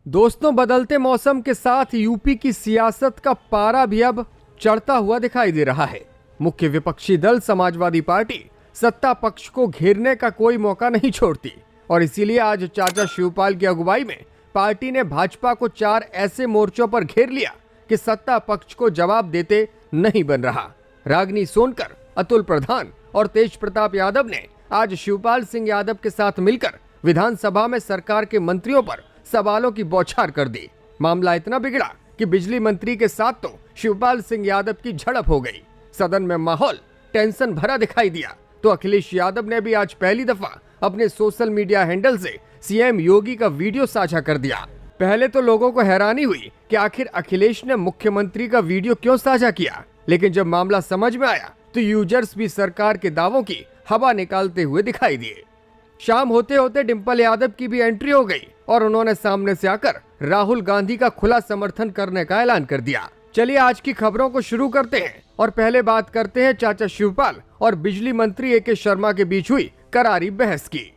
दोस्तों, बदलते मौसम के साथ यूपी की सियासत का पारा भी अब चढ़ता हुआ दिखाई दे रहा है। मुख्य विपक्षी दल समाजवादी पार्टी सत्ता पक्ष को घेरने का कोई मौका नहीं छोड़ती और इसीलिए आज चाचा शिवपाल की अगुवाई में पार्टी ने भाजपा को 4 ऐसे मोर्चों पर घेर लिया कि सत्ता पक्ष को जवाब देते नहीं बन रहा। रागिनी सोनकर, अतुल प्रधान और तेज प्रताप यादव ने आज शिवपाल सिंह यादव के साथ मिलकर विधानसभा में सरकार के मंत्रियों पर सवालों की बौछार कर दी। मामला इतना बिगड़ा कि बिजली मंत्री के साथ तो शिवपाल सिंह यादव की झड़प हो गई। सदन में माहौल टेंशन भरा दिखाई दिया तो अखिलेश यादव ने भी आज पहली दफा अपने सोशल मीडिया हैंडल से सीएम योगी का वीडियो साझा कर दिया। पहले तो लोगों को हैरानी हुई कि आखिर अखिलेश ने मुख्यमंत्री का वीडियो क्यों साझा किया, लेकिन जब मामला समझ में आया तो यूजर्स भी सरकार के दावों की हवा निकालते हुए दिखाई दिए। शाम होते होते डिंपल यादव की भी एंट्री हो गई और उन्होंने सामने से आकर राहुल गांधी का खुला समर्थन करने का ऐलान कर दिया। चलिए आज की खबरों को शुरू करते हैं और पहले बात करते हैं चाचा शिवपाल और बिजली मंत्री ए.के. शर्मा के बीच हुई करारी बहस की।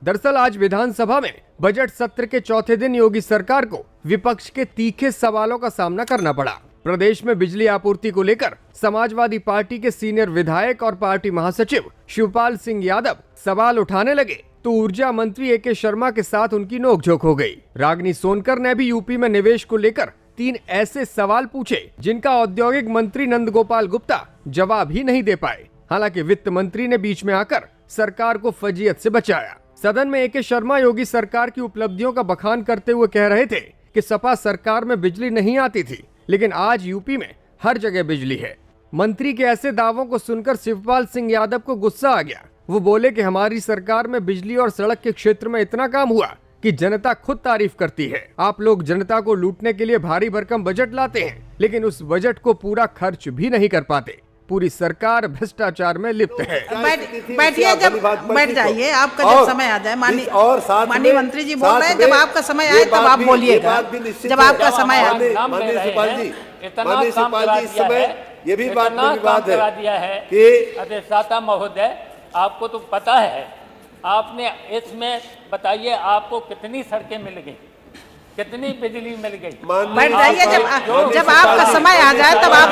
दरअसल आज विधानसभा में बजट सत्र के चौथे दिन योगी सरकार को विपक्ष के तीखे सवालों का सामना करना पड़ा। प्रदेश में बिजली आपूर्ति को लेकर समाजवादी पार्टी के सीनियर विधायक और पार्टी महासचिव शिवपाल सिंह यादव सवाल उठाने लगे तो ऊर्जा मंत्री ए.के. शर्मा के साथ उनकी नोकझोंक हो गई। रागिनी सोनकर ने भी यूपी में निवेश को लेकर 3 ऐसे सवाल पूछे जिनका औद्योगिक मंत्री नंद गोपाल गुप्ता जवाब ही नहीं दे पाए। हालांकि वित्त मंत्री ने बीच में आकर सरकार को फजीयत से बचाया। सदन में ए.के. शर्मा योगी सरकार की उपलब्धियों का बखान करते हुए कह रहे थे कि सपा सरकार में बिजली नहीं आती थी, लेकिन आज यूपी में हर जगह बिजली है। मंत्री के ऐसे दावों को सुनकर शिवपाल सिंह यादव को गुस्सा आ गया। वो बोले कि हमारी सरकार में बिजली और सड़क के क्षेत्र में इतना काम हुआ कि जनता खुद तारीफ करती है। आप लोग जनता को लूटने के लिए भारी भरकम बजट लाते हैं, लेकिन उस बजट को पूरा खर्च भी नहीं कर पाते। पूरी सरकार भ्रष्टाचार में लिप्त है। बैठिए, जब बैठ जाइए, आपका जब समय आ जाए। माननीय मंत्री जी बोल रहे हैं, जब आपका समय आए तब आप बोलिएगा। जब आपका समय आए। माननीय शिवपाल जी, इस समय ये भी बात है कि अधिष्ठाता महोदय, आपको तो पता है, आपने इसमें बताइए आपको कितनी सड़कें मिल गई, कितनी बिजली मिल गई। बैठ जाइए, जब आपका समय आ जाए तब आप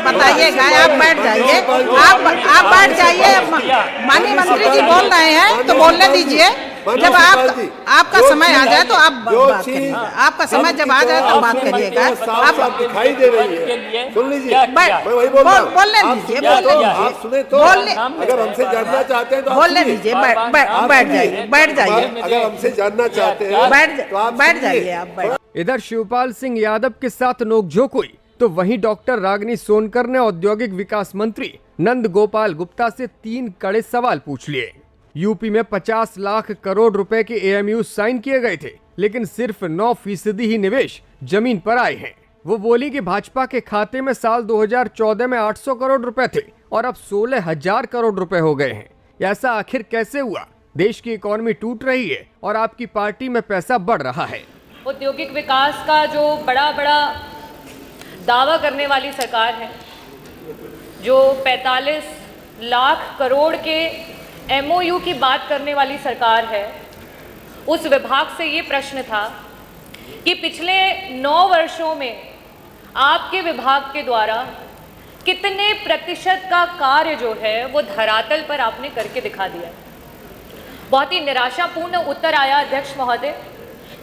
बताइएगा। आप बैठ जाइए, आप बैठ जाइए। माननीय मंत्री जी बोल रहे हैं तो बोलने दीजिए। जब आपका समय आ जाए तो आप बात करिएगा। आपका समय जब आ जाए तब बात करिएगा। आप दिखाई दे रही है, सुन लीजिए, बोलने दीजिए। आप सुने तो, अगर हमसे जानना चाहते हैं तो बोलने दीजिए। बैठ जाइए। अगर हमसे जानना चाहते हैं बैठ जाइए। आप इधर शिवपाल सिंह यादव के साथ नोकझोंक हुई तो वहीं डॉक्टर रागिनी सोनकर ने औद्योगिक विकास मंत्री नंद गोपाल गुप्ता से 3 कड़े सवाल पूछ लिए। यूपी में 50 लाख करोड़ रुपए के एएमयू साइन किए गए थे, लेकिन सिर्फ 9% ही निवेश जमीन पर आए हैं। वो बोली कि भाजपा के खाते में साल 2014 में 800 करोड़ रुपए थे और अब 16,000 करोड़ रुपए हो गए हैं। ऐसा आखिर कैसे हुआ? देश की इकोनॉमी टूट रही है और आपकी पार्टी में पैसा बढ़ रहा है। औद्योगिक विकास का जो बड़ा दावा करने वाली सरकार है, जो 45 लाख करोड़ के एमओयू की बात करने वाली सरकार है, उस विभाग से ये प्रश्न था कि पिछले 9 वर्षों में आपके विभाग के द्वारा कितने प्रतिशत का कार्य जो है वो धरातल पर आपने करके दिखा दिया। बहुत ही निराशापूर्ण उत्तर आया अध्यक्ष महोदय,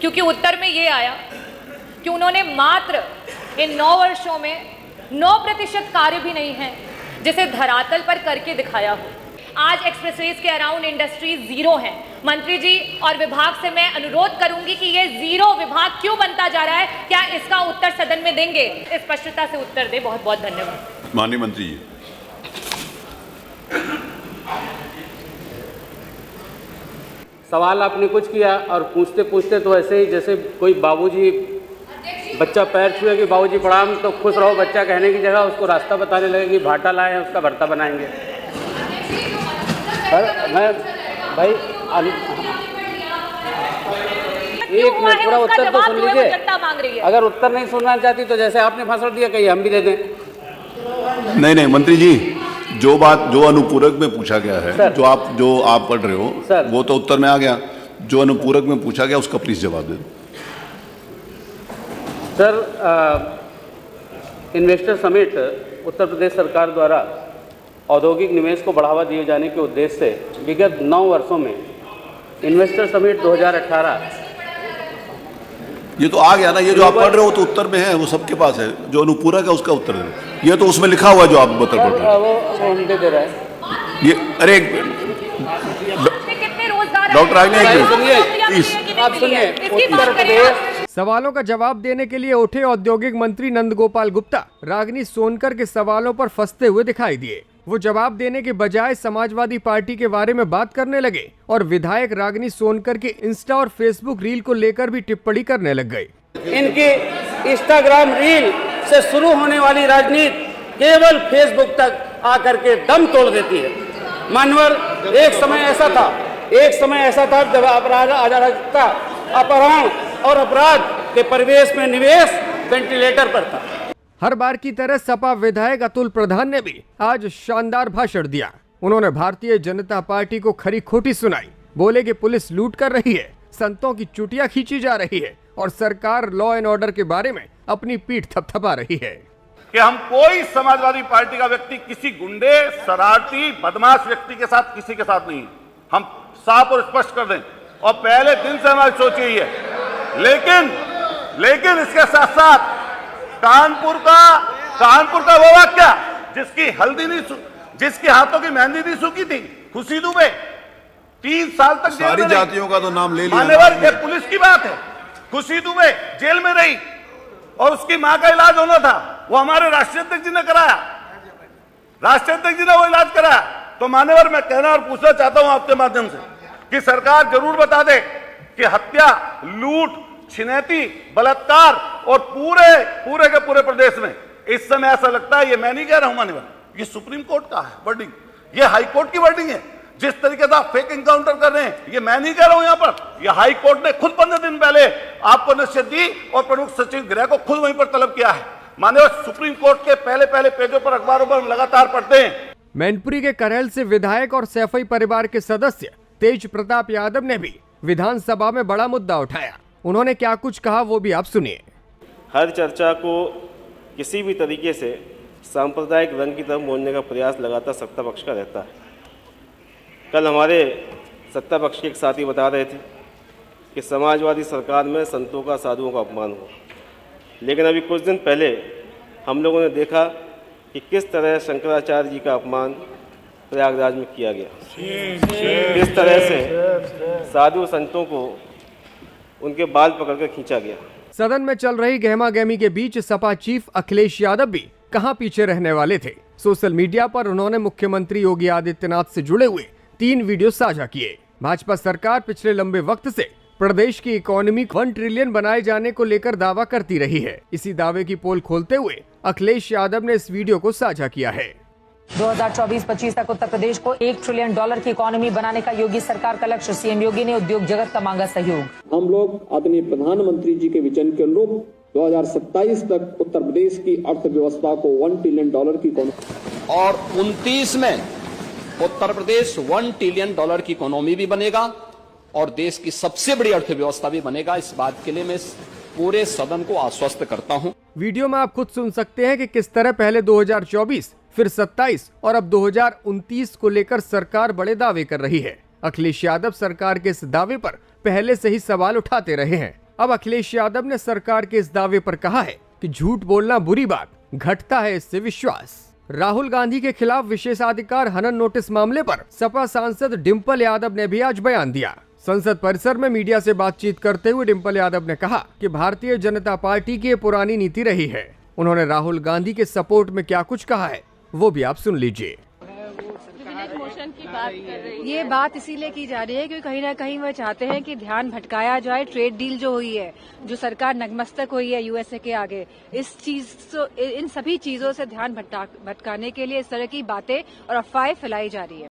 क्योंकि उत्तर में ये आया कि उन्होंने मात्र इन 9 वर्षों में 9% कार्य भी नहीं है जिसे धरातल पर करके दिखाया हो। आज एक्सप्रेसवेज के अराउंड इंडस्ट्रीज 0 हैं। मंत्री जी और विभाग से मैं अनुरोध करूंगी कि ये 0 विभाग क्यों बनता जा रहा है, क्या इसका उत्तर सदन में देंगे? स्पष्टता से उत्तर दे। बहुत बहुत धन्यवाद। माननीय मंत्री जी, सवाल आपने कुछ किया और पूछते पूछते तो ऐसे ही जैसे कोई बाबूजी बच्चा पैर छुए कि बाबूजी प्रणाम, तो खुश रहो बच्चा कहने की जगह उसको रास्ता बताने लगे कि भाटा लाए हैं, उसका भरता बनाएंगे। मैं भाई एक मिनट, पूरा उत्तर तो सुन लीजिए। अगर उत्तर नहीं सुनना चाहती तो जैसे आपने भाषण दिया कहीं हम भी दे दें। नहीं मंत्री जी, जो अनुपूरक में पूछा गया है, जो आप पढ़ रहे हो वो तो उत्तर में आ गया। जो अनुपूरक में पूछा गया उसका प्लीज जवाब दे। Sir, investor summit Uttar Pradesh सरकार द्वारा औद्योगिक निवेश को बढ़ावा दिए जाने के उद्देश्य से विगत 9 वर्षों में इन्वेस्टर समिट 2018 ये तो आ गया ना, ये जो आप पढ़ रहे हो तो उत्तर में है, वो सबके पास है, जो अनुपूरक है उसका उत्तर है, ये तो उसमें लिखा हुआ है जो आप बता पढ़ रहे वो हम दे रहे हैं। ये अरे कितने रोजगार डॉक्टर आगे आप सुनिए, उत्तर प्रदेश सवालों का जवाब देने के लिए उठे औद्योगिक मंत्री नंदगोपाल गुप्ता रागिनी सोनकर के सवालों पर फंसते हुए दिखाई दिए। वो जवाब देने के बजाय समाजवादी पार्टी के बारे में बात करने लगे और विधायक रागिनी सोनकर के इंस्टा और फेसबुक रील को लेकर भी टिप्पणी करने लग गए। इनकी इंस्टाग्राम रील से शुरू होने वाली राजनीति केवल फेसबुक तक आकर के दम तोड़ देती है। मानवर एक समय ऐसा था जब अपराध अराजकता, अपहरण और अपराध के परिवेश में निवेश वेंटिलेटर पर था। हर बार की तरह सपा विधायक अतुल प्रधान ने भी आज शानदार भाषण दिया। उन्होंने भारतीय जनता पार्टी को खरी खोटी सुनाई। बोले कि पुलिस लूट कर रही है, संतों की चुटियां खींची जा रही है और सरकार लॉ एंड ऑर्डर के बारे में अपनी पीठ थपथपा रही है। कि हम कोई समाजवादी पार्टी का व्यक्ति किसी गुंडे, शरारती, बदमाश व्यक्ति के साथ किसी के साथ नहीं, हम साफ और स्पष्ट कर दें। और पहले दिन से हमारी सोच यही है। लेकिन इसके साथ साथ कानपुर का वो वाक्य जिसकी हल्दी नहीं, जिसके हाथों की मेहंदी नहीं सूखी थी, खुशी दुबे 3 साल तक सारी जातियों का तो नाम ले लिया। मान्यवर, ये पुलिस की बात है। खुशी दुबे जेल में रही और उसकी मां का इलाज होना था, वो हमारे राष्ट्रीय अध्यक्ष जी ने कराया, राष्ट्रीय अध्यक्ष जी ने वो इलाज कराया। तो मान्यवर, मैं कहना और पूछना चाहता हूं आपके माध्यम से कि सरकार जरूर बता दे कि हत्या, लूट, छिनैती, बलात्कार और पूरे के पूरे प्रदेश में इस समय ऐसा लगता है, ये मैं नहीं कह रहा हूं मान्यवर, ये सुप्रीम कोर्ट का है वर्डिंग, ये हाई कोर्ट की वर्डिंग है। जिस तरीके से आप फेक एनकाउंटर कर रहे हैं, ये मैं नहीं कह रहा हूं यहां पर, ये हाई कोर्ट ने खुद 15 दिन पहले आपको नसीहत दी और प्रमुख सचिव गृह को खुद वहीं पर तलब किया है। मान्यवर, सुप्रीम कोर्ट के पहले पेजों पर अखबारों पर लगातार पढ़ते हैं। मैनपुरी के करहल से विधायक और सैफई परिवार के सदस्य तेज प्रताप यादव ने भी विधानसभा में बड़ा मुद्दा उठाया। उन्होंने क्या कुछ कहा वो भी आप सुनिए। हर चर्चा को किसी भी तरीके से सांप्रदायिक रंग की तरफ मोड़ने का प्रयास लगातार सत्ता पक्ष का रहता है। कल हमारे सत्ता पक्ष के एक साथी बता रहे थे कि समाजवादी सरकार में संतों का, साधुओं का अपमान हुआ, लेकिन अभी कुछ दिन पहले हम लोगों ने देखा कि किस तरह शंकराचार्य जी का अपमान प्रयागराज में किया गया, किस तरह से साधु संतों को उनके बाल पकड़कर खींचा गया। सदन में चल रही गहमागहमी के बीच सपा चीफ अखिलेश यादव भी कहां पीछे रहने वाले थे। सोशल मीडिया पर उन्होंने मुख्यमंत्री योगी आदित्यनाथ से जुड़े हुए 3 वीडियो साझा किए। भाजपा सरकार पिछले लंबे वक्त से प्रदेश की इकोनॉमी 1 ट्रिलियन बनाए जाने को लेकर दावा करती रही है। इसी दावे की पोल खोलते हुए अखिलेश यादव ने इस वीडियो को साझा किया है। 2024-25 तक उत्तर प्रदेश को $1 ट्रिलियन की इकोनॉमी बनाने का योगी सरकार का लक्ष्य। सीएम योगी ने उद्योग जगत का मांगा सहयोग। हम लोग आदरणीय प्रधानमंत्री जी के विजन के अनुरूप 2027 तक उत्तर प्रदेश की अर्थव्यवस्था को $1 ट्रिलियन की इकोनॉमी और 29 में उत्तर प्रदेश $1 ट्रिलियन की इकोनॉमी भी बनेगा और देश की सबसे बड़ी अर्थव्यवस्था भी बनेगा। इस बात के लिए मैं पूरे सदन को आश्वस्त करता हूं। वीडियो में आप खुद सुन सकते हैं कि किस तरह पहले 2024, फिर 27 और अब 2029 को लेकर सरकार बड़े दावे कर रही है। अखिलेश यादव सरकार के इस दावे पर पहले से ही सवाल उठाते रहे हैं। अब अखिलेश यादव ने सरकार के इस दावे पर कहा है कि झूठ बोलना बुरी बात, घटता है इससे विश्वास। राहुल गांधी के खिलाफ विशेषाधिकार हनन नोटिस मामले पर सपा सांसद डिंपल यादव ने भी आज बयान दिया। संसद परिसर में मीडिया से बातचीत करते हुए डिंपल यादव ने कहा कि भारतीय जनता पार्टी की पुरानी नीति रही है। उन्होंने राहुल गांधी के सपोर्ट में क्या कुछ कहा है वो भी आप सुन लीजिए। ये बात इसीलिए की जा रही है क्योंकि कहीं ना कहीं वह चाहते हैं कि ध्यान भटकाया जाए। ट्रेड डील जो हुई है, जो सरकार नतमस्तक हुई है यूएसए के आगे, इन सभी चीजों से ध्यान भटकाने के लिए इस तरह की बातें और अफवाहें फैलाई जा रही है।